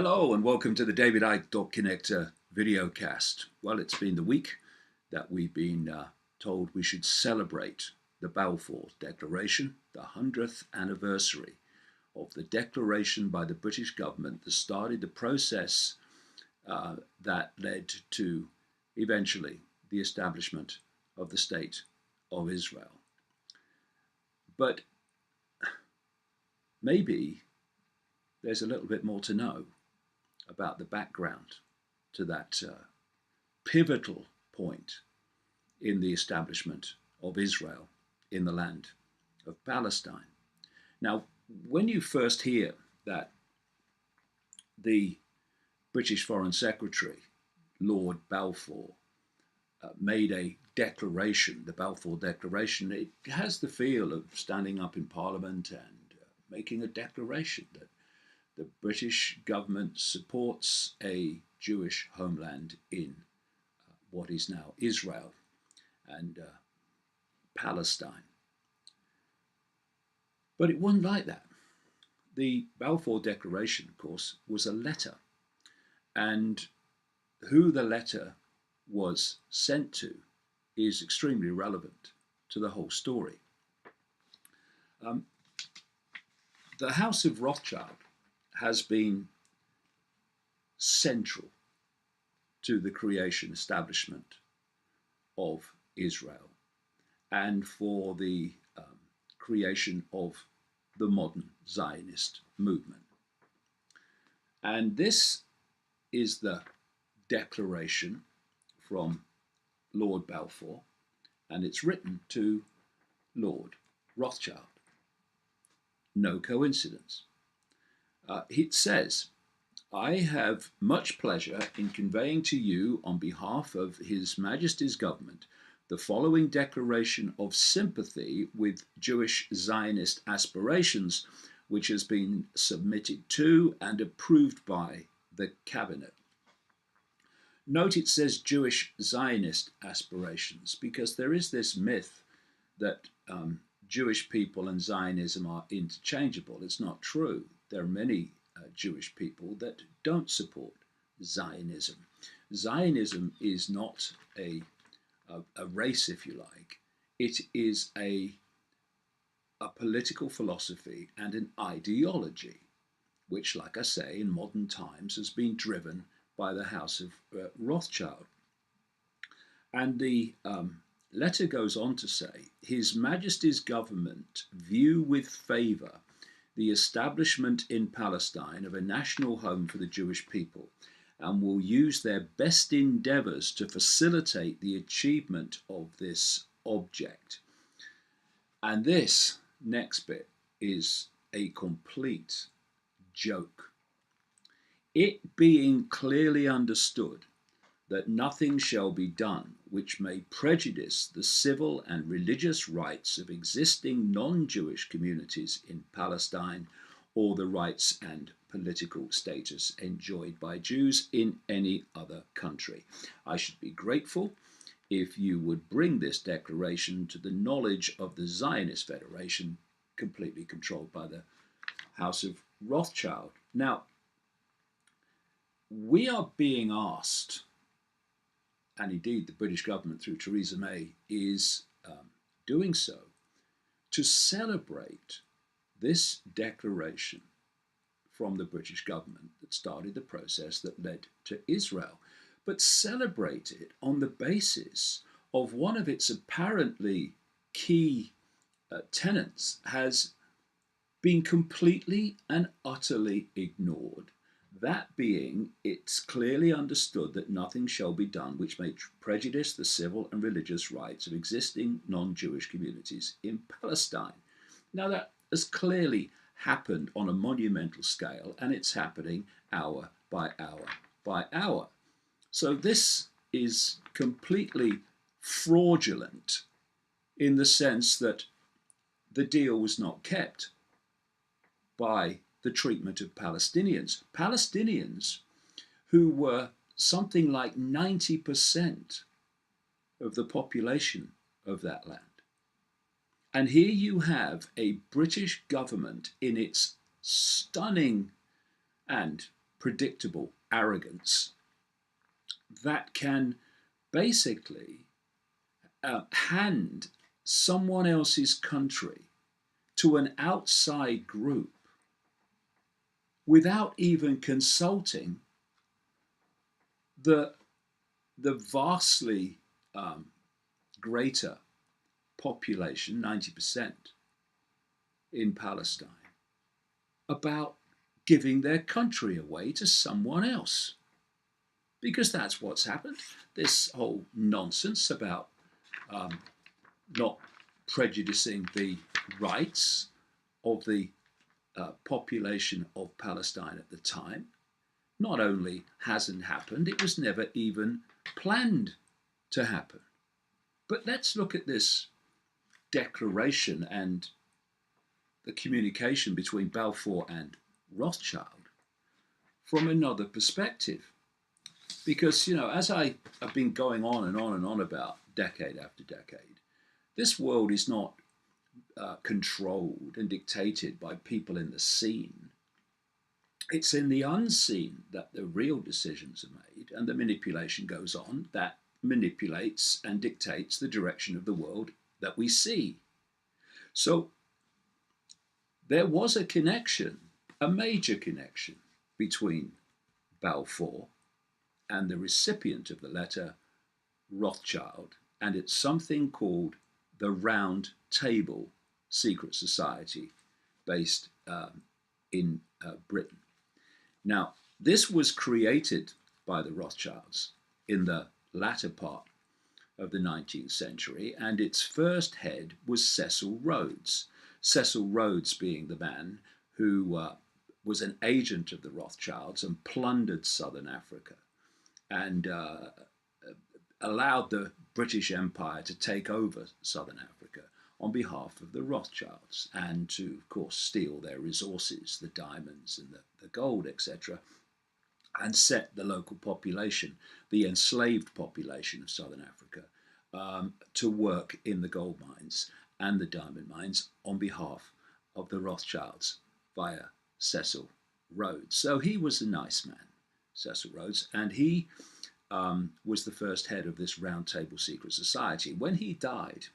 Hello and welcome to the David Icke Connector Videocast. Well, it's been the week that we've been told we should celebrate the Balfour Declaration, the 100th anniversary of the declaration by the British government that started the process that led to eventually the establishment of the State of Israel. But maybe there's a little bit more to know about the background to that pivotal point in the establishment of Israel in the land of Palestine. Now, when you first hear that the British Foreign Secretary, Lord Balfour, made a declaration, the Balfour Declaration, it has the feel of standing up in Parliament and making a declaration that the British government supports a Jewish homeland in what is now Israel and Palestine. But it wasn't like that. The Balfour Declaration, of course, was a letter. And who the letter was sent to is extremely relevant to the whole story. The House of Rothschild has been central to the creation establishment of Israel and for the creation of the modern Zionist movement. And this is the declaration from Lord Balfour, and it's written to Lord Rothschild. No coincidence. It says, "I have much pleasure in conveying to you on behalf of His Majesty's government the following declaration of sympathy with Jewish Zionist aspirations, which has been submitted to and approved by the Cabinet." Note it says Jewish Zionist aspirations because there is this myth that Jewish people and Zionism are interchangeable. It's not true. There are many Jewish people that don't support Zionism. Zionism is not a race, if you like. It is a political philosophy and an ideology, which, like I say, in modern times has been driven by the House of Rothschild. And the letter goes on to say, "His Majesty's government view with favour the establishment in Palestine of a national home for the Jewish people and will use their best endeavours to facilitate the achievement of this object." And this next bit is a complete joke. "It being clearly understood that nothing shall be done which may prejudice the civil and religious rights of existing non-Jewish communities in Palestine or the rights and political status enjoyed by Jews in any other country. I should be grateful if you would bring this declaration to the knowledge of the Zionist Federation, completely controlled by the House of Rothschild." Now, we are being asked, and indeed the British government through Theresa May is doing so, to celebrate this declaration from the British government that started the process that led to Israel, but celebrate it on the basis of one of its apparently key tenets has been completely and utterly ignored. That being, it's clearly understood that nothing shall be done which may prejudice the civil and religious rights of existing non-Jewish communities in Palestine. Now that has clearly happened on a monumental scale, and it's happening hour by hour by hour. So this is completely fraudulent in the sense that the deal was not kept by the treatment of Palestinians. Palestinians who were something like 90% of the population of that land. And here you have a British government in its stunning and predictable arrogance that can basically hand someone else's country to an outside group without even consulting the vastly greater population, 90% in Palestine, about giving their country away to someone else. Because that's what's happened. This whole nonsense about not prejudicing the rights of the population of Palestine at the time not only hasn't happened, it was never even planned to happen. But let's look at this declaration and the communication between Balfour and Rothschild from another perspective. Because, you know, as I have been going on and on and on about decade after decade, this world is not controlled and dictated by people in the seen. It's in the unseen that the real decisions are made, and the manipulation goes on that manipulates and dictates the direction of the world that we see. So there was a connection, a major connection, between Balfour and the recipient of the letter, Rothschild, and it's something called the Round Table Secret Society based in Britain. Now, this was created by the Rothschilds in the latter part of the 19th century, and its first head was Cecil Rhodes. Cecil Rhodes being the man who was an agent of the Rothschilds and plundered southern Africa and allowed the British Empire to take over southern Africa on behalf of the Rothschilds and to, of course, steal their resources, the diamonds and the gold, etc., and set the local population, the enslaved population of southern Africa, to work in the gold mines and the diamond mines on behalf of the Rothschilds via Cecil Rhodes. So he was a nice man, Cecil Rhodes, and he was the first head of this Round Table Secret Society. When he died,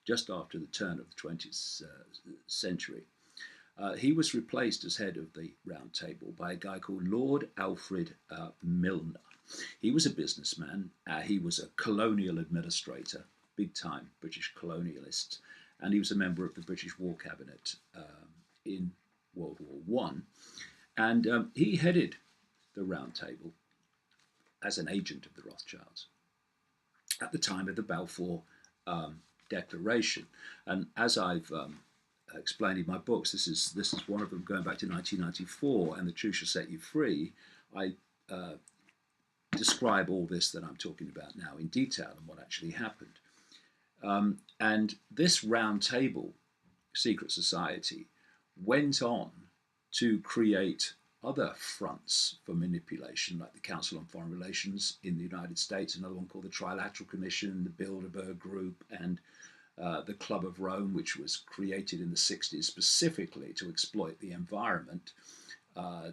just after the turn of the 20th century, he was replaced as head of the Round Table by a guy called Lord Alfred Milner. He was a businessman, he was a colonial administrator, big-time British colonialist, and he was a member of the British War Cabinet in World War I. And he headed the Round Table as an agent of the Rothschilds at the time of the Balfour Declaration. And as I've explained in my books, this is one of them going back to 1994, and The Truth Shall Set You Free. I describe all this that I'm talking about now in detail and what actually happened. And this Round Table Secret Society went on to create other fronts for manipulation, like the Council on Foreign Relations in the United States, another one called the Trilateral Commission, the Bilderberg Group, and the Club of Rome, which was created in the 60s specifically to exploit the environment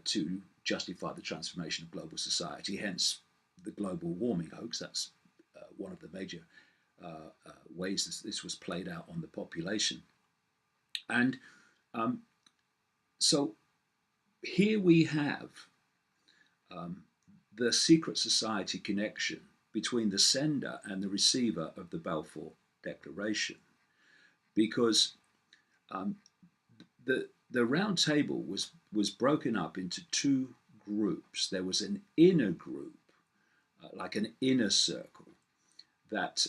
to justify the transformation of global society, hence the global warming hoax. That's one of the major ways this was played out on the population. And so here we have the secret society connection between the sender and the receiver of the Balfour Declaration, because the Round Table was broken up into two groups. There was an inner group, like an inner circle, that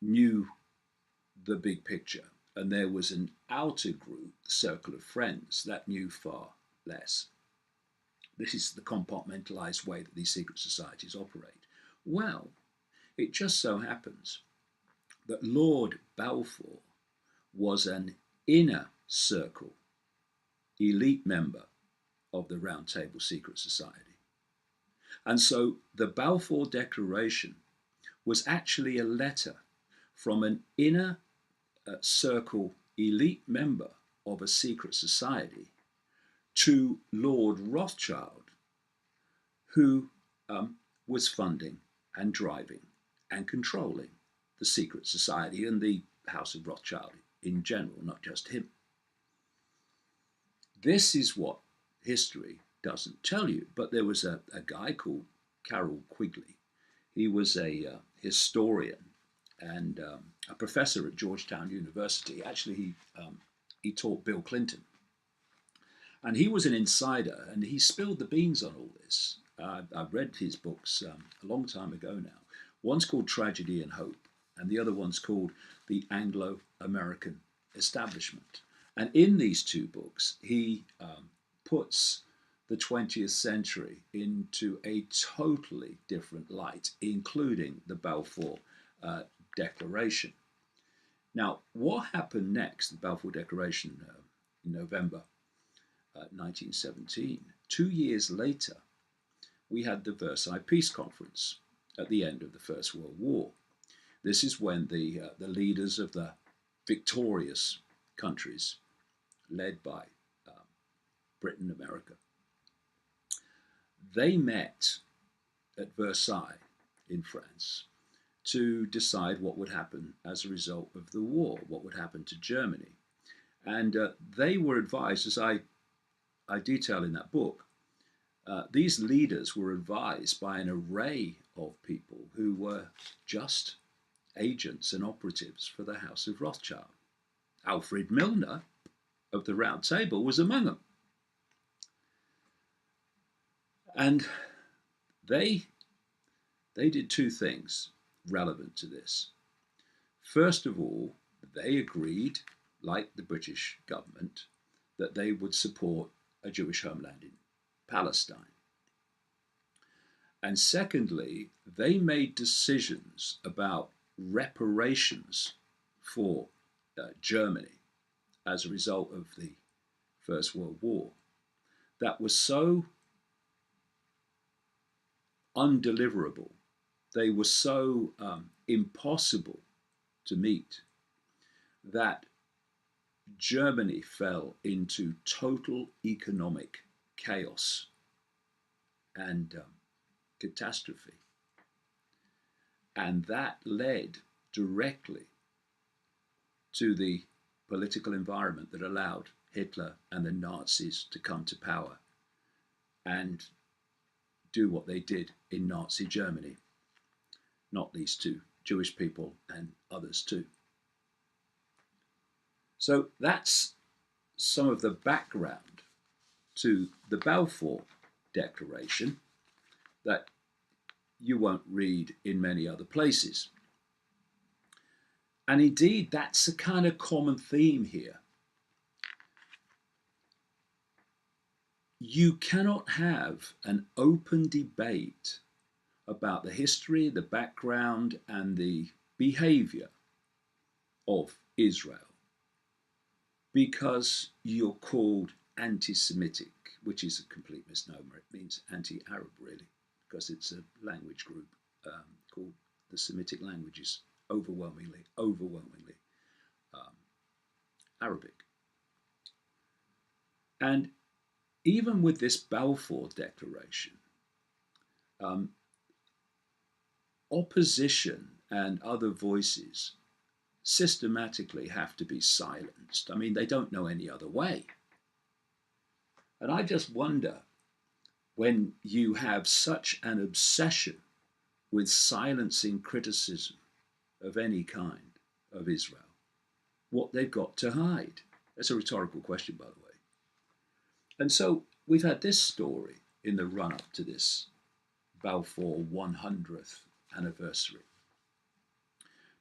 knew the big picture, and there was an outer group, the circle of friends, that knew far less. This is the compartmentalized way that these secret societies operate. Well, it just so happens that Lord Balfour was an inner circle elite member of the Round Table Secret Society. And so the Balfour Declaration was actually a letter from an inner circle elite member of a secret society to Lord Rothschild, who was funding and driving and controlling the secret society and the House of Rothschild in general, not just him. This is what history doesn't tell you. But there was a guy called Carroll Quigley. He was a historian and a professor at Georgetown University. Actually, he taught Bill Clinton. And he was an insider, and he spilled the beans on all this. I've read his books a long time ago now. One's called Tragedy and Hope, and the other one's called The Anglo-American Establishment. And in these two books, he puts the 20th century into a totally different light, including the Balfour Declaration. Now, what happened next, the Balfour Declaration in November 1917, 2 years later, we had the Versailles Peace Conference at the end of the First World War. This is when the leaders of the victorious countries, led by Britain, America, they met at Versailles in France to decide what would happen as a result of the war, what would happen to Germany. And they were advised, as I detail in that book, these leaders were advised by an array of people who were just agents and operatives for the House of Rothschild. Alfred Milner of the Round Table was among them. And they did two things relevant to this. First of all, they agreed, like the British government, that they would support a Jewish homeland in Palestine. And secondly, they made decisions about reparations for Germany as a result of the First World War that was so undeliverable, they were so impossible to meet, that Germany fell into total economic chaos and catastrophe. And that led directly to the political environment that allowed Hitler and the Nazis to come to power and do what they did in Nazi Germany, not least to Jewish people and others too. So that's some of the background to the Balfour Declaration that you won't read in many other places. And indeed, that's a kind of common theme here. You cannot have an open debate about the history, the background, and the behavior of Israel because you're called anti-Semitic, which is a complete misnomer. It means anti-Arab, really, because it's a language group called the Semitic languages, overwhelmingly Arabic. And even with this Balfour Declaration, opposition and other voices systematically have to be silenced. I mean, they don't know any other way. And I just wonder, when you have such an obsession with silencing criticism of any kind of Israel, what they've got to hide. That's a rhetorical question, by the way. And so we've had this story in the run-up to this Balfour 100th anniversary.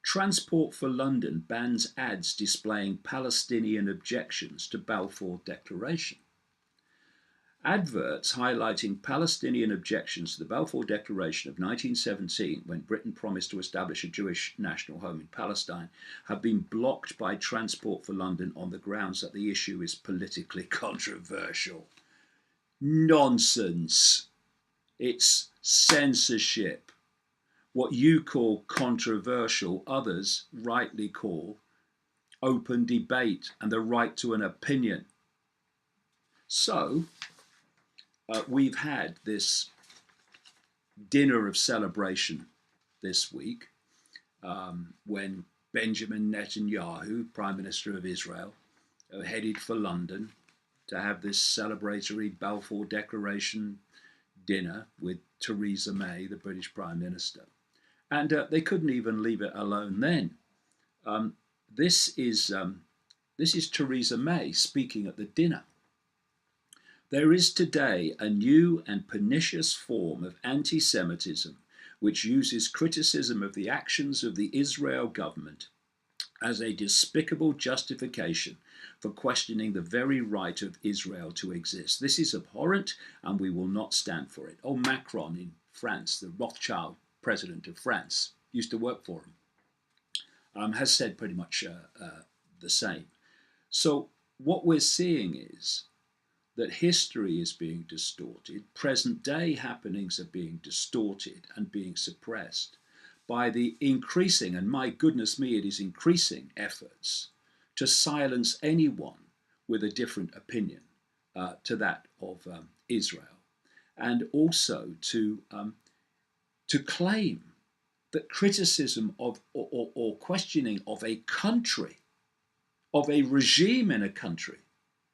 Transport for London bans ads displaying Palestinian objections to Balfour Declaration. Adverts highlighting Palestinian objections to the Balfour Declaration of 1917, when Britain promised to establish a Jewish national home in Palestine, have been blocked by Transport for London on the grounds that the issue is politically controversial. Nonsense. It's censorship. What you call controversial, others rightly call open debate and the right to an opinion. So, we've had this dinner of celebration this week when Benjamin Netanyahu, Prime Minister of Israel, headed for London to have this celebratory Balfour Declaration dinner with Theresa May, the British Prime Minister. And they couldn't even leave it alone then. This is Theresa May speaking at the dinner. There is today a new and pernicious form of anti-Semitism which uses criticism of the actions of the Israel government as a despicable justification for questioning the very right of Israel to exist. This is abhorrent and we will not stand for it. Oh, Macron in France, the Rothschild president of France, used to work for him, has said pretty much the same. So what we're seeing is that history is being distorted, present day happenings are being distorted and being suppressed by the increasing, and my goodness me, it is increasing efforts to silence anyone with a different opinion to that of Israel, and also to claim that criticism of or questioning of a country, of a regime in a country,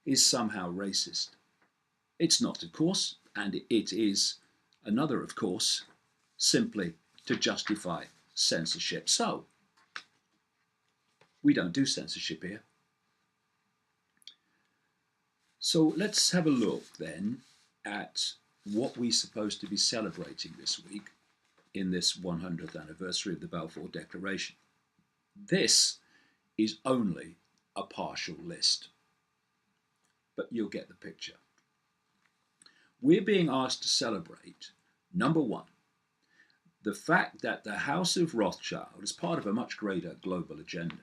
is somehow racist. It's not, of course, and it is another, of course, simply to justify censorship. So, we don't do censorship here. So let's have a look then at what we're supposed to be celebrating this week in this 100th anniversary of the Balfour Declaration. This is only a partial list, but you'll get the picture. We're being asked to celebrate, number one, the fact that the House of Rothschild, as part of a much greater global agenda,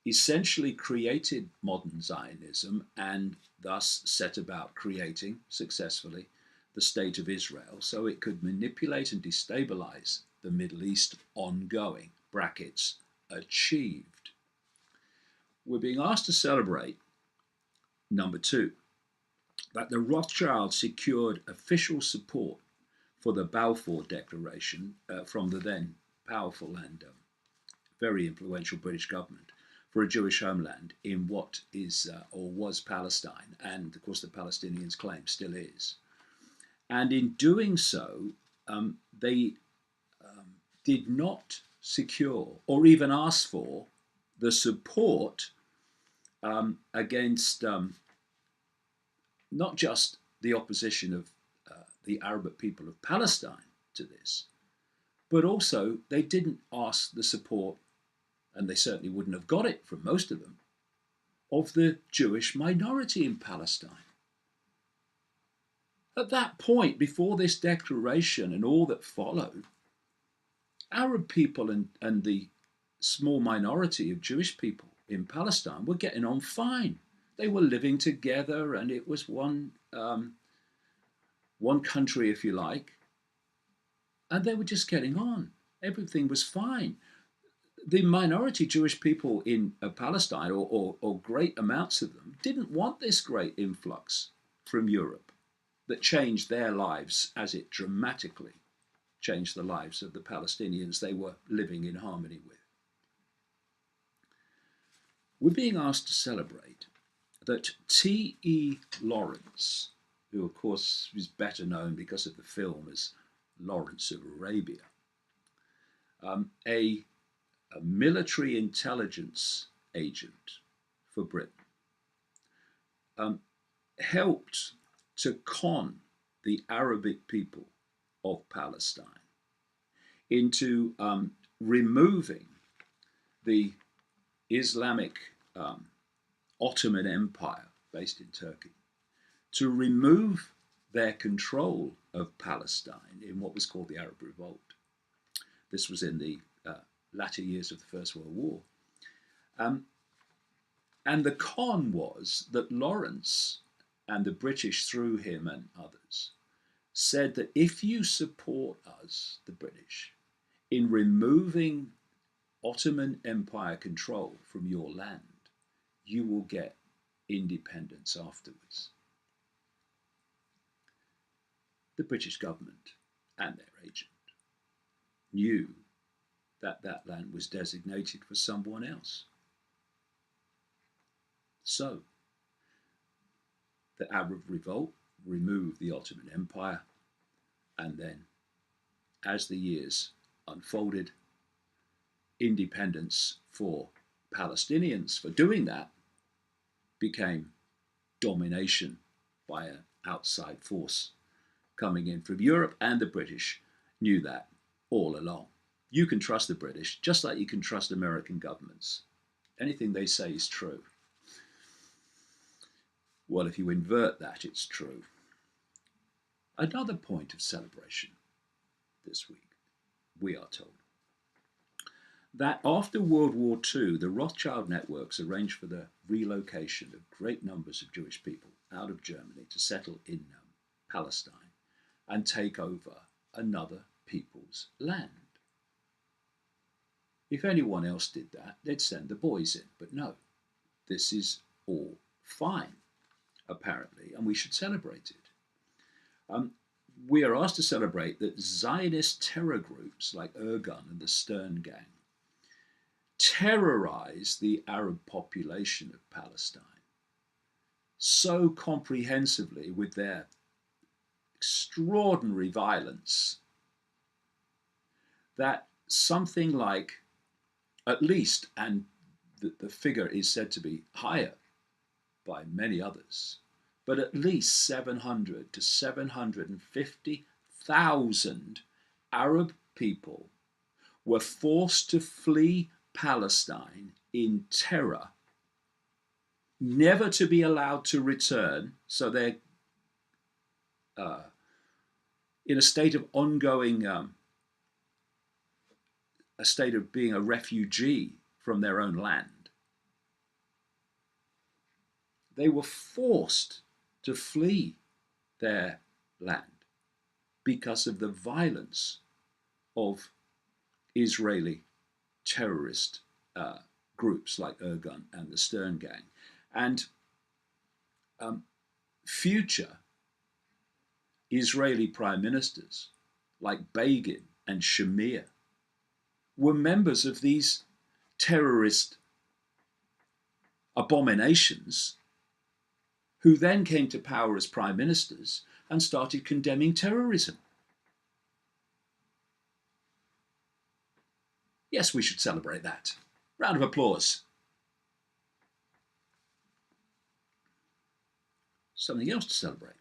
essentially created modern Zionism and thus set about creating, successfully, the State of Israel so it could manipulate and destabilize the Middle East ongoing, brackets, achieved. We're being asked to celebrate, number two, that the Rothschilds secured official support for the Balfour Declaration from the then powerful and very influential British government for a Jewish homeland in what is or was Palestine, and of course the Palestinians claim still is. And in doing so, they did not secure or even ask for the support against not just the opposition of the Arab people of Palestine to this, but also they didn't ask the support, and they certainly wouldn't have got it from most of them, of the Jewish minority in Palestine. At that point, before this declaration and all that followed, Arab people and the small minority of Jewish people in Palestine were getting on fine. They were living together, and it was one country, if you like, and they were just getting on. Everything was fine. The minority Jewish people in Palestine, or great amounts of them, didn't want this great influx from Europe that changed their lives as it dramatically changed the lives of the Palestinians they were living in harmony with. We're being asked to celebrate that T.E. Lawrence, who of course is better known because of the film as Lawrence of Arabia, a military intelligence agent for Britain, helped to con the Arabic people of Palestine into removing the Islamic Ottoman Empire based in Turkey, to remove their control of Palestine in what was called the Arab Revolt. This was in the latter years of the First World War. And the con was that Lawrence and the British through him and others said that if you support us, the British, in removing Ottoman Empire control from your land, you will get independence afterwards. The British government and their agent knew that that land was designated for someone else. So, the Arab revolt removed the Ottoman Empire, and then, as the years unfolded, independence for Palestinians for doing that became domination by an outside force coming in from Europe, and the British knew that all along. You can trust the British just like you can trust American governments. Anything they say is true. Well, if you invert that, it's true. Another point of celebration this week, we are told, that after World War II, the Rothschild networks arranged for the relocation of great numbers of Jewish people out of Germany to settle in Palestine and take over another people's land. If anyone else did that, they'd send the boys in. But no, this is all fine, apparently, and we should celebrate it. We are asked to celebrate that Zionist terror groups like Irgun and the Stern Gang terrorized the Arab population of Palestine so comprehensively with their extraordinary violence that something like, at least, and the figure is said to be higher by many others, but at least 700 to 750,000 Arab people were forced to flee Palestine in terror, never to be allowed to return. So they're in a state of ongoing, a state of being a refugee from their own land. They were forced to flee their land because of the violence of Israeli terrorist groups like Irgun and the Stern Gang. And future Israeli prime ministers like Begin and Shamir were members of these terrorist abominations, who then came to power as prime ministers and started condemning terrorism. Yes, we should celebrate that. Round of applause. Something else to celebrate.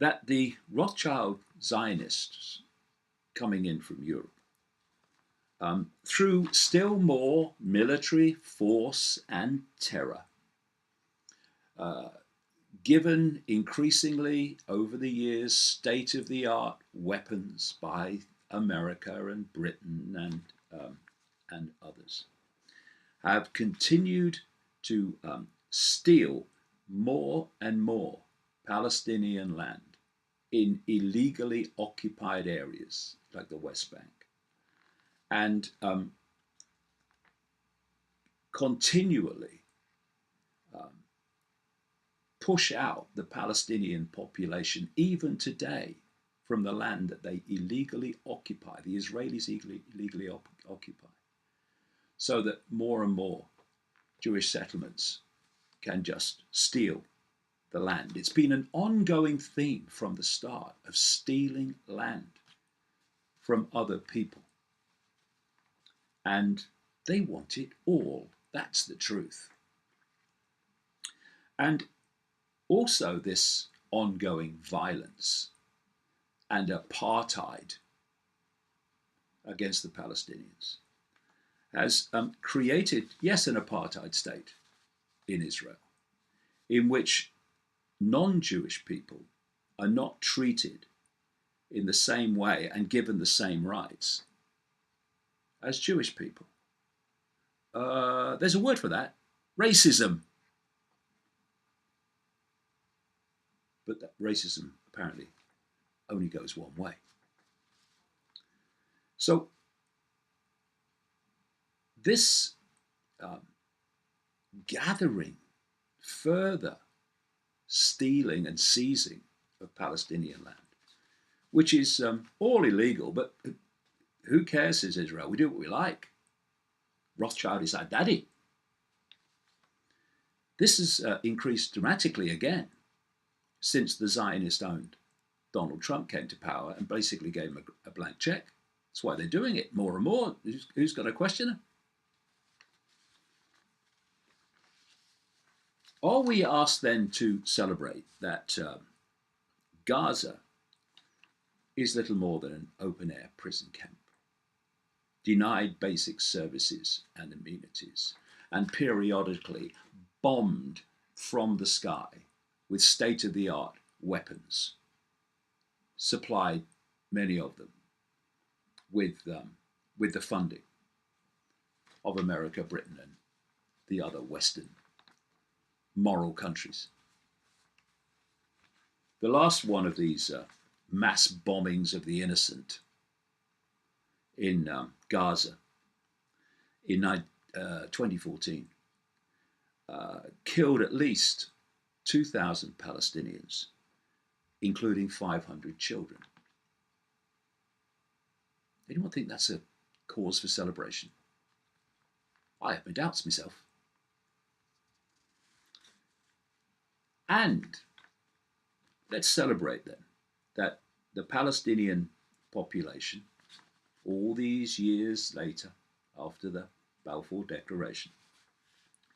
That the Rothschild Zionists coming in from Europe, through still more military force and terror, given increasingly over the years state-of-the-art weapons by America and Britain and others, have continued to steal more and more Palestinian land in illegally occupied areas like the West Bank, and continually push out the Palestinian population even today from the land that they illegally occupy, the Israelis illegally occupy, so that more and more Jewish settlements can just steal the land. It's been an ongoing theme from the start of stealing land from other people. And they want it all. That's the truth. And also this ongoing violence and apartheid against the Palestinians has created, yes, an apartheid state in Israel, in which non-Jewish people are not treated in the same way and given the same rights as Jewish people. There's a word for that: racism. But that racism apparently only goes one way. So this gathering, further stealing and seizing of Palestinian land, which is all illegal, but who cares, says Israel? We do what we like. Rothschild is our daddy. This has increased dramatically again since the Zionist-owned Donald Trump came to power and basically gave him a blank check. That's why they're doing it more and more. Who's going to question him? Are we asked then to celebrate that Gaza is little more than an open-air prison camp, denied basic services and amenities, and periodically bombed from the sky with state-of-the-art weapons, supplied, many of them, with the funding of America, Britain, and the other Western moral countries. The last one of these mass bombings of the innocent in Gaza in 2014 killed at least 2,000 Palestinians, including 500 children. Anyone think that's a cause for celebration? I have my doubts myself. And let's celebrate then that the Palestinian population, all these years later, after the Balfour Declaration,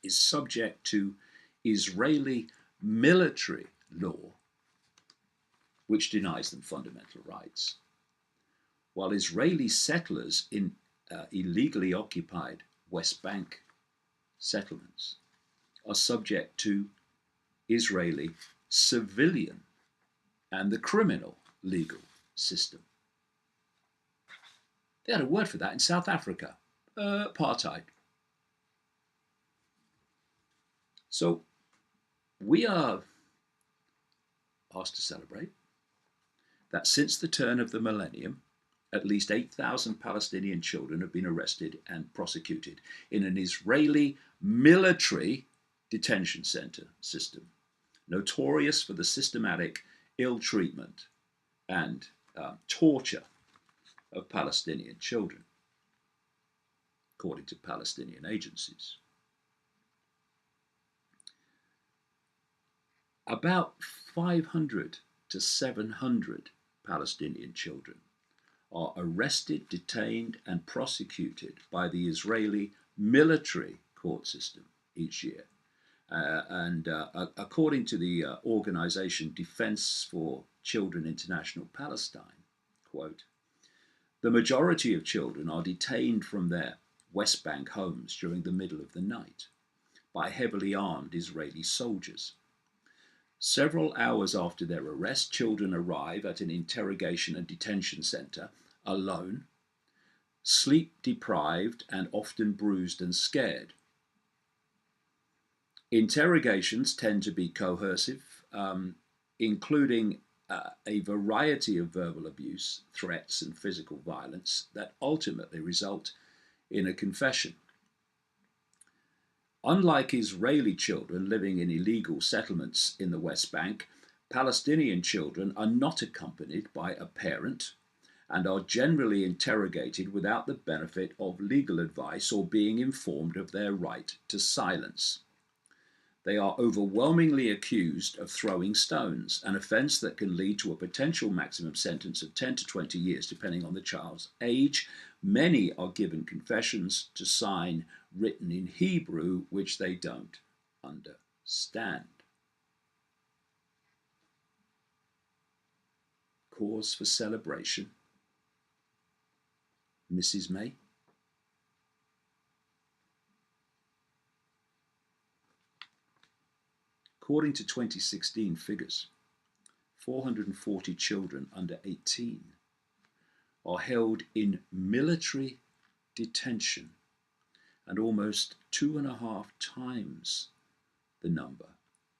is subject to Israeli military law, which denies them fundamental rights, while Israeli settlers in illegally occupied West Bank settlements are subject to Israeli civilian and the criminal legal system. They had a word for that in South Africa, apartheid. So we are asked to celebrate that since the turn of the millennium, at least 8,000 Palestinian children have been arrested and prosecuted in an Israeli military detention center system, notorious for the systematic ill treatment and torture of Palestinian children, according to Palestinian agencies. About 500 to 700 Palestinian children are arrested, detained, and prosecuted by the Israeli military court system each year. According to the organization Defense for Children International Palestine, quote, the majority of children are detained from their West Bank homes during the middle of the night by heavily armed Israeli soldiers. Several hours after their arrest, children arrive at an interrogation and detention center alone, sleep deprived and often bruised and scared. Interrogations tend to be coercive, including a variety of verbal abuse, threats, and physical violence that ultimately result in a confession. Unlike Israeli children living in illegal settlements in the West Bank, Palestinian children are not accompanied by a parent and are generally interrogated without the benefit of legal advice or being informed of their right to silence. They are overwhelmingly accused of throwing stones, an offence that can lead to a potential maximum sentence of 10 to 20 years, depending on the child's age. Many are given confessions to sign written in Hebrew, which they don't understand. Cause for celebration, Mrs. May? According to 2016 figures, 440 children under 18 are held in military detention, and almost 2.5 times the number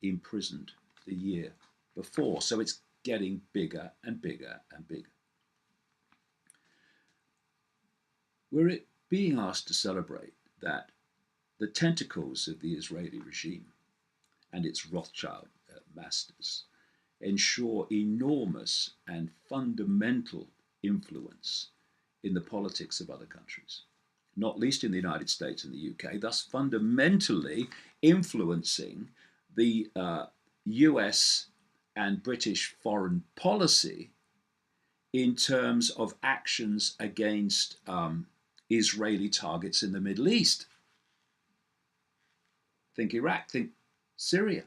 imprisoned the year before. So it's getting bigger and bigger and bigger. We're being asked to celebrate that the tentacles of the Israeli regime and its Rothschild masters ensure enormous and fundamental influence in the politics of other countries, not least in the United States and the UK, thus fundamentally influencing the US and British foreign policy in terms of actions against Israeli targets in the Middle East. Think Iraq, think Syria.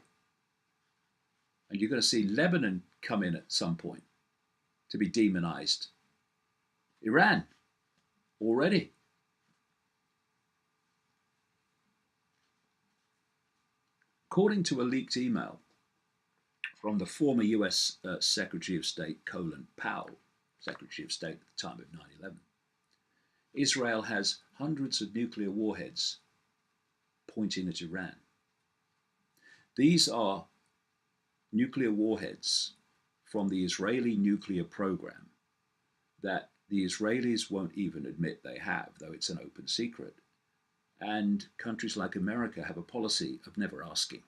And you're going to see Lebanon come in at some point to be demonized. Iran, already. According to a leaked email from the former US Secretary of State, Colin Powell, Secretary of State at the time of 9/11, Israel has hundreds of nuclear warheads pointing at Iran. These are nuclear warheads from the Israeli nuclear program that the Israelis won't even admit they have, though it's an open secret. And countries like America have a policy of never asking.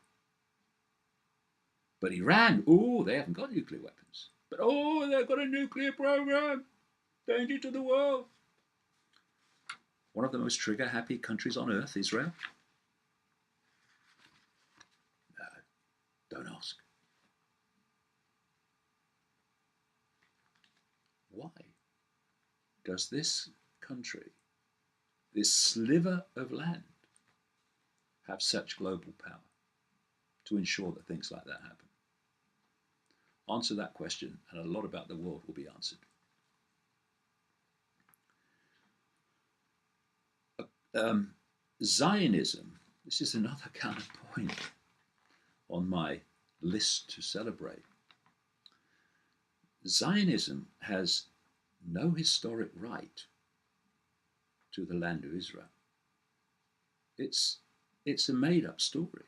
But Iran, oh, they haven't got nuclear weapons. But oh, they've got a nuclear program. Danger to the world. One of the most trigger-happy countries on earth, Israel. No, don't ask. Why does this country, this sliver of land, have such global power to ensure that things like that happen? Answer that question, and a lot about the world will be answered. Zionism, this is another kind of point on my list to celebrate. Zionism has no historic right to the land of Israel. It's a made-up story.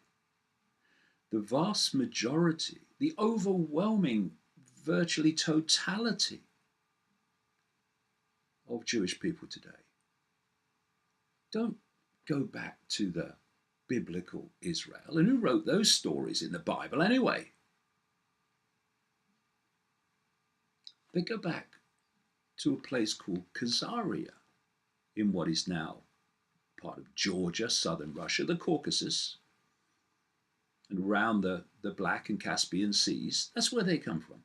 The vast majority, the overwhelming, virtually totality of Jewish people today don't go back to the biblical Israel. And who wrote those stories in the Bible anyway? They go back to a place called Khazaria in what is now part of Georgia, southern Russia, the Caucasus, and around the Black and Caspian Seas. That's where they come from.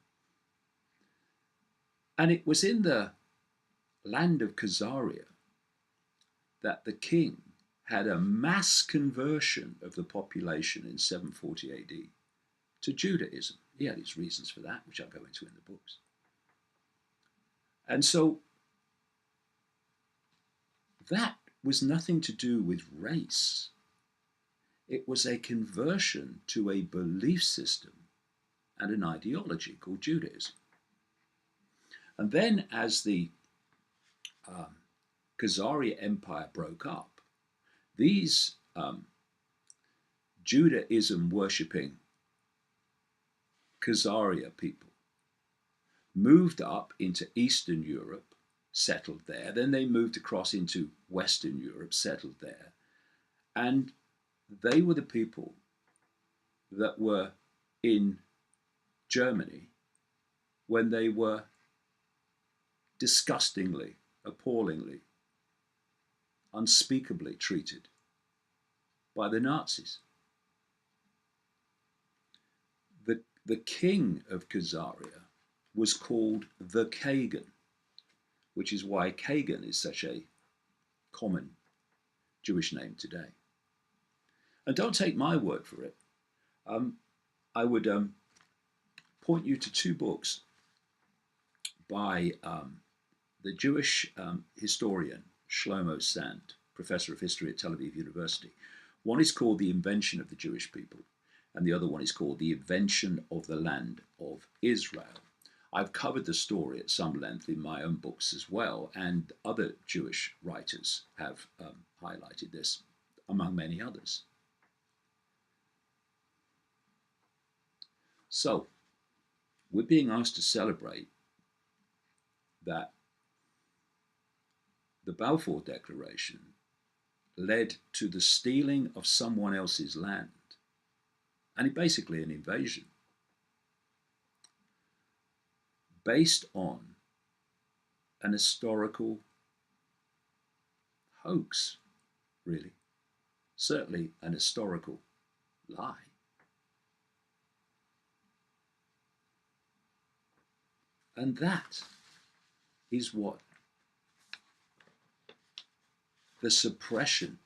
And it was in the land of Khazaria that the king had a mass conversion of the population in 740 AD to Judaism. He had his reasons for that, which I'll go into in the books. And so that was nothing to do with race. It was a conversion to a belief system and an ideology called Judaism. And then as the Khazaria Empire broke up, these Judaism worshipping Khazaria people moved up into Eastern Europe, settled there. Then they moved across into Western Europe, settled there. And they were the people that were in Germany when they were disgustingly, appallingly, unspeakably treated by the Nazis. The king of Khazaria was called the Kagan, which is why Kagan is such a common Jewish name today. And don't take my word for it. I would point you to two books by the Jewish historian Shlomo Sand, professor of history at Tel Aviv University. One is called The Invention of the Jewish People, and the other one is called The Invention of the Land of Israel. I've covered the story at some length in my own books as well, and other Jewish writers have highlighted this, among many others. So, we're being asked to celebrate that the Balfour Declaration led to the stealing of someone else's land, and basically an invasion. based on an historical hoax, really. Certainly an historical lie. And that is what the suppression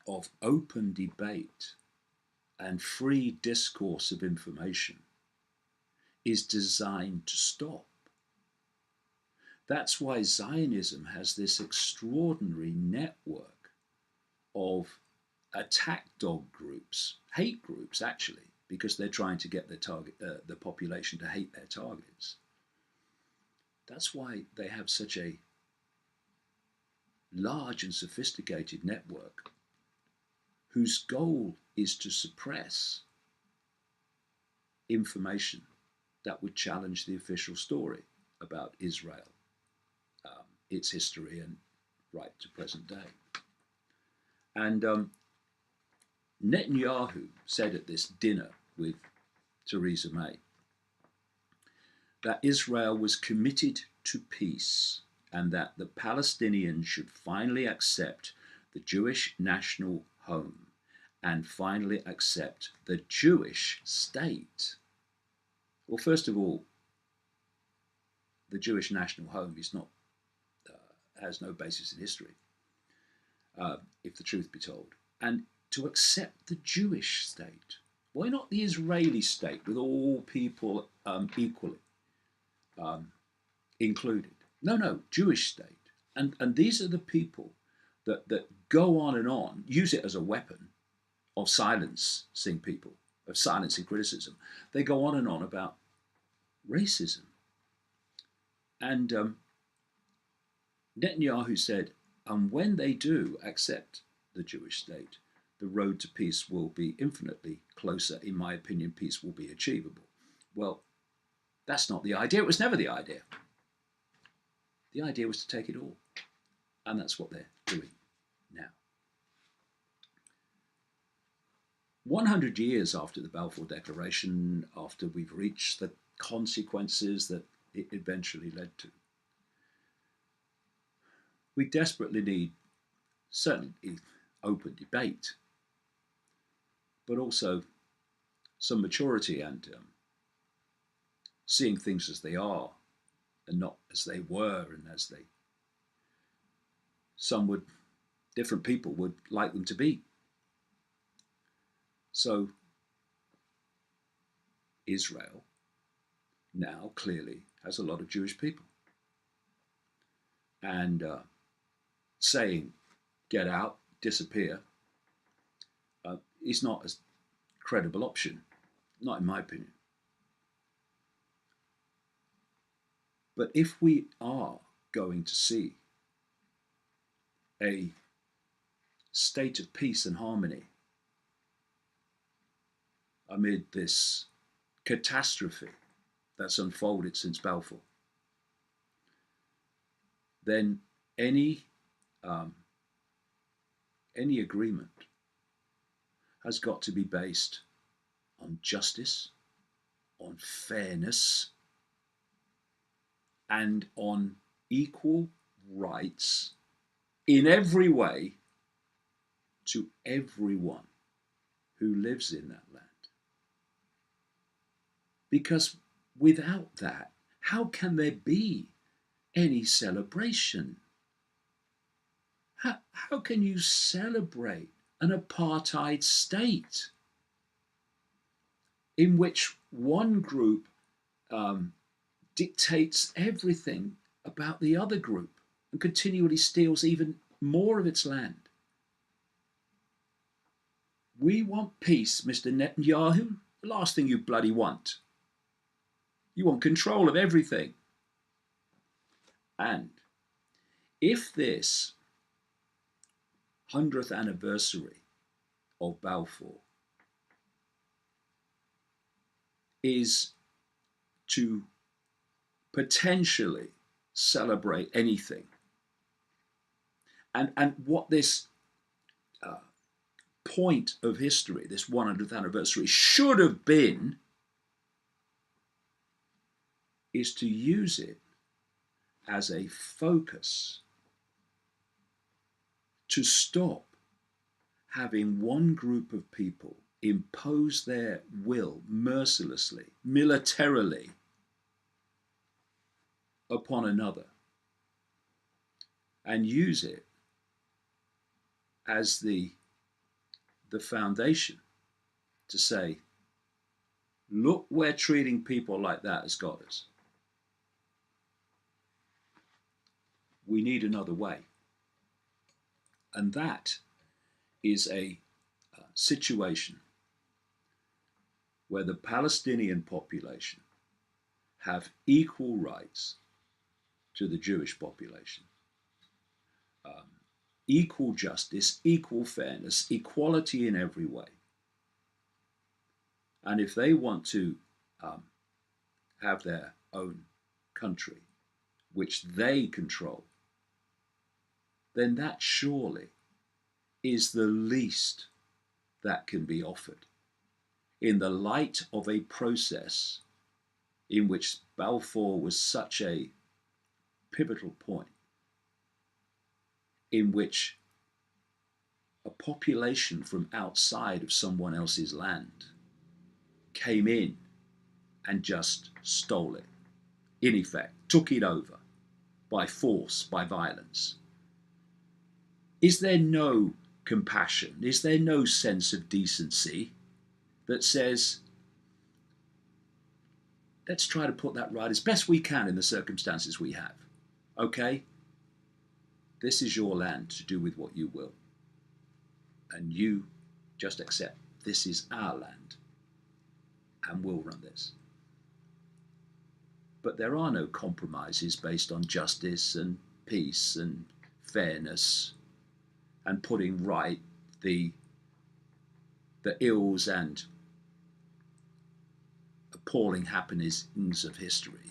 of open debate and free discourse of information is designed to stop. That's why Zionism has this extraordinary network of attack dog groups, hate groups actually, because they're trying to get the population to hate their targets. That's why they have such a large and sophisticated network whose goal is to suppress information that would challenge the official story about Israel, its history, and right to present day. And Netanyahu said at this dinner with Theresa May that Israel was committed to peace and that the Palestinians should finally accept the Jewish national home and finally accept the Jewish state. Well, first of all, the Jewish national home is not, has no basis in history, if the truth be told. And to accept the Jewish state. Why not the Israeli state with all people equally included? No, Jewish state. And these are the people that go on and on, use it as a weapon of silencing people, of silencing criticism. They go on and on about racism. And Netanyahu said, and when they do accept the Jewish state, the road to peace will be infinitely closer. In my opinion, peace will be achievable. Well, that's not the idea. It was never the idea. The idea was to take it all. And that's what they're doing now. 100 years after the Balfour Declaration, after we've reached the consequences that it eventually led to, we desperately need certainly open debate, but also some maturity and seeing things as they are and not as they were and as they different people would like them to be. So Israel now clearly has a lot of Jewish people. And saying, get out, disappear, is not a credible option, not in my opinion. But if we are going to see a state of peace and harmony amid this catastrophe that's unfolded since Balfour, then any agreement has got to be based on justice, on fairness, and on equal rights in every way to everyone who lives in that land. Because without that, how can there be any celebration? How can you celebrate an apartheid state in which one group dictates everything about the other group and continually steals even more of its land? We want peace, Mr. Netanyahu. The last thing you bloody want. You want control of everything. And if this 100th anniversary of Balfour is to potentially celebrate anything, and what this point of history, this 100th anniversary, should have been is to use it as a focus to stop having one group of people impose their will mercilessly, militarily upon another, and use it as the foundation to say, look, we're treating people like that as gods. We need another way. And that is a situation where the Palestinian population have equal rights to the Jewish population. Equal justice, equal fairness, equality in every way. And if they want to have their own country, which they control, then that surely is the least that can be offered in the light of a process in which Balfour was such a pivotal point, in which a population from outside of someone else's land came in and just stole it, in effect, took it over by force, by violence. Is there no compassion? Is there no sense of decency that says, let's try to put that right as best we can in the circumstances we have? Okay? This is your land to do with what you will. And you just accept this is our land and we'll run this. But there are no compromises based on justice and peace and fairness and putting right the ills and appalling happenings of history.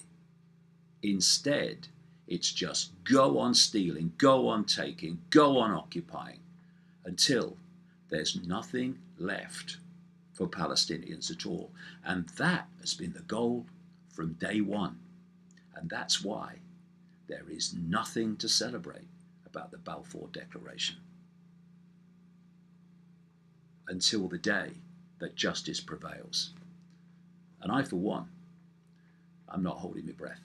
Instead, it's just go on stealing, go on taking, go on occupying until there's nothing left for Palestinians at all. And that has been the goal from day one. And that's why there is nothing to celebrate about the Balfour Declaration until the day that justice prevails. And I, for one, I'm not holding my breath.